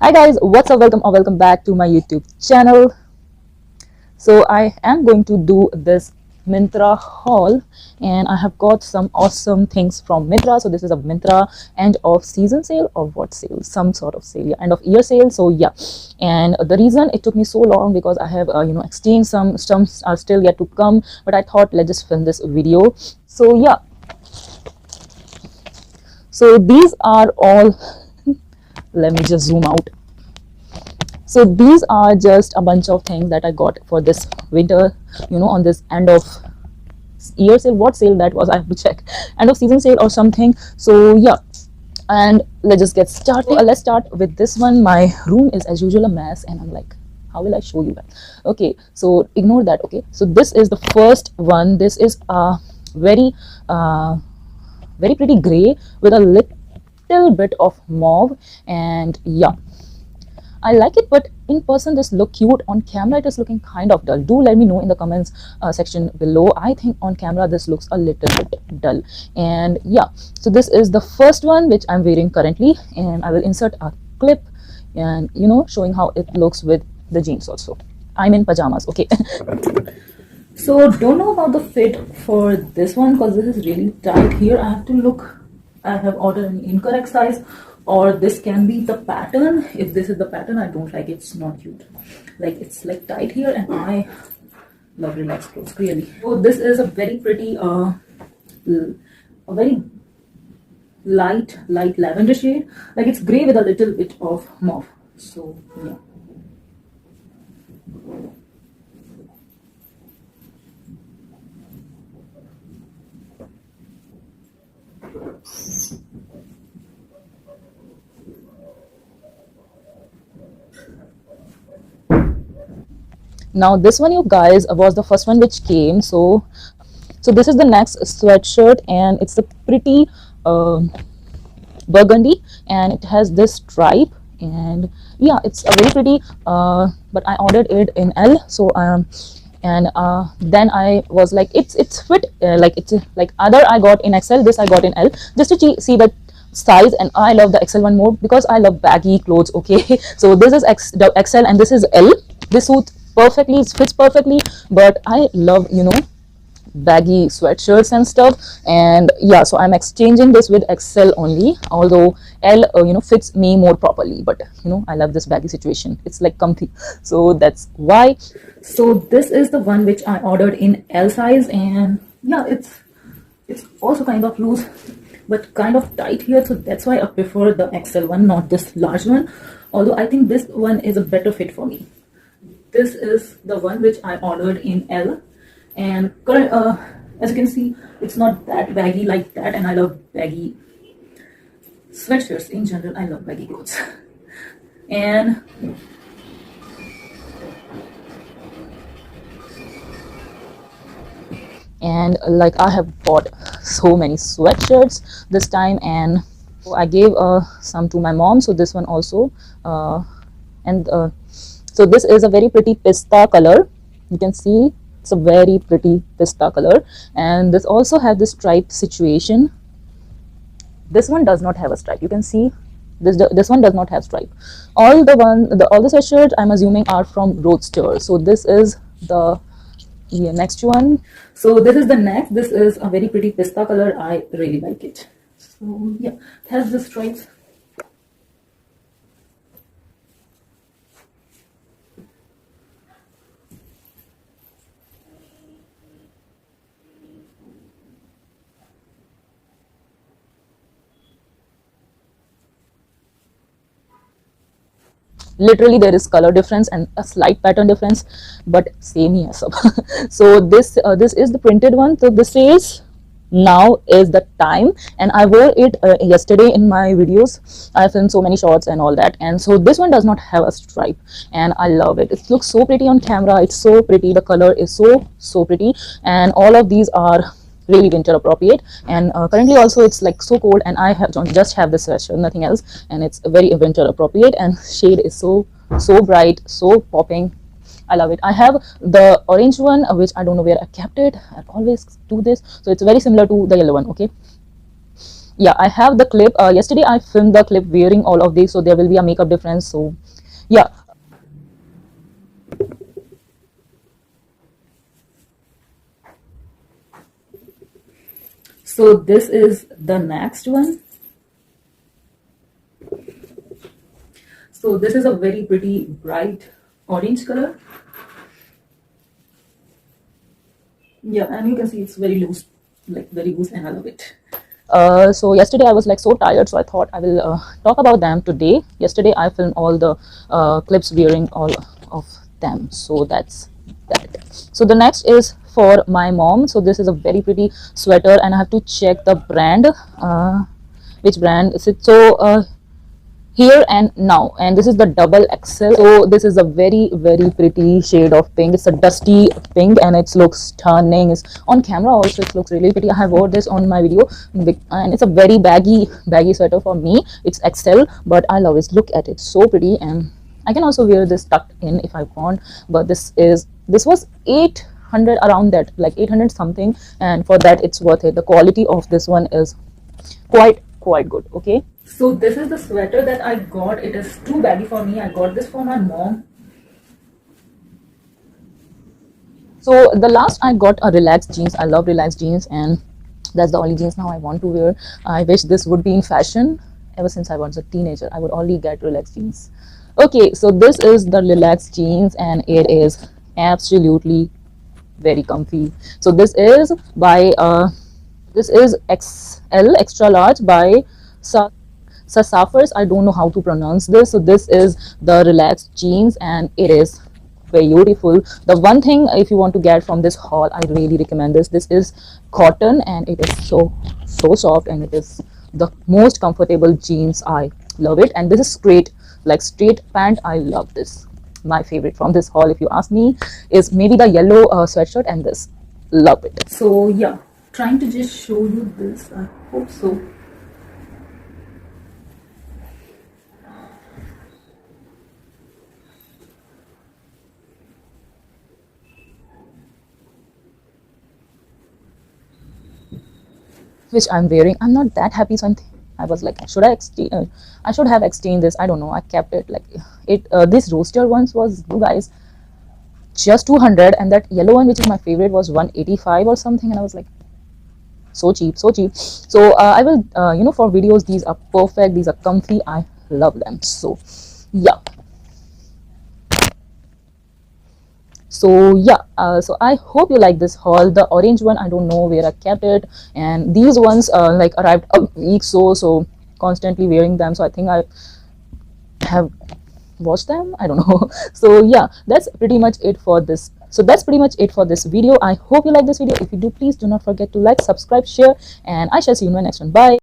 Hi guys, what's up? Welcome or welcome back to my YouTube channel. So I am going to do this Myntra haul, and I have got some awesome things from Myntra. So this is a Myntra end of season sale, or what sale? Some sort of sale, yeah, end of year sale. So yeah, and the reason it took me so long because I have exchanged some stumps are still yet to come, but I thought let's just film this video. So yeah, so these are all. Let me just zoom out. So these are just a bunch of things that I got for this winter, on this end of year sale. What sale that was, I have to check. End of season sale or something. So yeah, and let's just get started. Let's start with this one. My room is as usual a mess, and I'm like, how will I show you that? Okay, so ignore that. Okay, so this is the first one. This is a very pretty gray with a little bit of mauve, and yeah, I like it, but in person this look cute. On camera it is looking kind of dull. Do let me know in the comments section below. I think on camera this looks a little bit dull. And yeah, so this is the first one which I'm wearing currently, and I will insert a clip and showing how it looks with the jeans also. I'm in pajamas, okay. So don't know about the fit for this one because this is really tight here. I have to look. I have ordered an incorrect size, or this can be the pattern. If this is the pattern, I don't like it. It's not cute. Like, it's like tight here, and I love relaxed clothes, really. So this is a very pretty a very light lavender shade. Like, it's gray with a little bit of mauve. So yeah. Now this one, you guys, was the first one which came. So this is the next sweatshirt, and it's a pretty burgundy, and it has this stripe, and yeah, it's a very pretty but I ordered it in L. So and then I was like, it's fit, like it's like other I got in XL, this I got in L just to see the size, and I love the XL one more because I love baggy clothes, okay. So this is the XL and this is L. This suits perfectly, it fits perfectly, but I love baggy sweatshirts and stuff. And yeah, so I'm exchanging this with XL only, although L fits me more properly, but I love this baggy situation. It's like comfy, so that's why. So this is the one which I ordered in L size, and yeah, it's also kind of loose but kind of tight here, so that's why I prefer the XL one, not this large one, although I think this one is a better fit for me. This is the one which I ordered in L, and as you can see, it's not that baggy like that, and I love baggy sweatshirts in general. I love baggy clothes. And like, I have bought so many sweatshirts this time, and I gave some to my mom. So this one also, and so this is a very pretty pista color. You can see it's a very pretty pista color, and this also has this stripe situation. This one does not have a stripe. You can see this one does not have stripe. All the sweatshirts I'm assuming are from Roadster. So this is the next one. So this is the next. This is a very pretty pista color. I really like it. So yeah, it has the stripes. Literally there is color difference and a slight pattern difference, but same here. So this is the printed one. So this says now is the time, and I wore it yesterday in my videos. I filmed so many shots and all that, and so this one does not have a stripe, and I love it. It looks so pretty on camera. It's so pretty. The color is so pretty, and all of these are really winter appropriate. And currently also it's like so cold, and I just have this sweatshirt, nothing else, and it's very winter appropriate, and shade is so bright, so popping. I love it. I have the orange one, which I don't know where I kept it. I always do this. So it's very similar to the yellow one, okay. yeah, I have the clip. Yesterday I filmed the clip wearing all of these, so there will be a makeup difference. So yeah. So this is the next one. So this is a very pretty bright orange color. Yeah, and you can see it's very loose, like very loose, and I love it. So yesterday I was like so tired, so I thought I will talk about them today. Yesterday I filmed all the clips wearing all of them. So that's that. So the next is for my mom. So this is a very pretty sweater, and I have to check the brand. Which brand is it? So here and now, and this is the double XL. So this is a very pretty shade of pink. It's a dusty pink and it looks stunning. It's on camera also, it looks really pretty. I have wore this on my video, and it's a very baggy sweater for me. It's XL, but I love it. Look at it, so pretty. And I can also wear this tucked in if I want, but this was 800, around that, like 800 something, and for that it's worth it. The quality of this one is quite good. Okay, so this is the sweater that I got. It is too baggy for me. I got this for my mom. So the last I got a relaxed jeans. I love relaxed jeans, and that's the only jeans now I want to wear. I wish this would be in fashion. Ever since I was a teenager, I would only get relaxed jeans. Okay, so this is the relaxed jeans, and it is absolutely very comfy. So this is by this is XL, extra large, by Sasafers. I don't know how to pronounce this. So this is the relaxed jeans, and it is very beautiful. The one thing, if you want to get from this haul, I really recommend this. This is cotton, and it is so soft, and it is the most comfortable jeans. I love it. And this is straight, like straight pant. I love this. My favorite from this haul, if you ask me, is maybe the yellow sweatshirt and this. Love it. So yeah, trying to just show you this. I hope so. Which I'm wearing. I'm not that happy, so I was like, should I exchange? I should have exchanged this. I don't know. I kept it like it. This roaster ones was, you guys, just 200, and that yellow one, which is my favorite, was 185 or something. And I was like, so cheap, so cheap. So I will, for videos, these are perfect. These are comfy. I love them. So yeah. So yeah, so I hope you like this haul. The orange one, I don't know where I kept it, and these ones like arrived a week, so constantly wearing them. So I think I have watched them, I don't know. So yeah, that's pretty much it for this. So that's pretty much it for this video. I hope you like this video. If you do, please do not forget to like, subscribe, share, and I shall see you in my next one. Bye.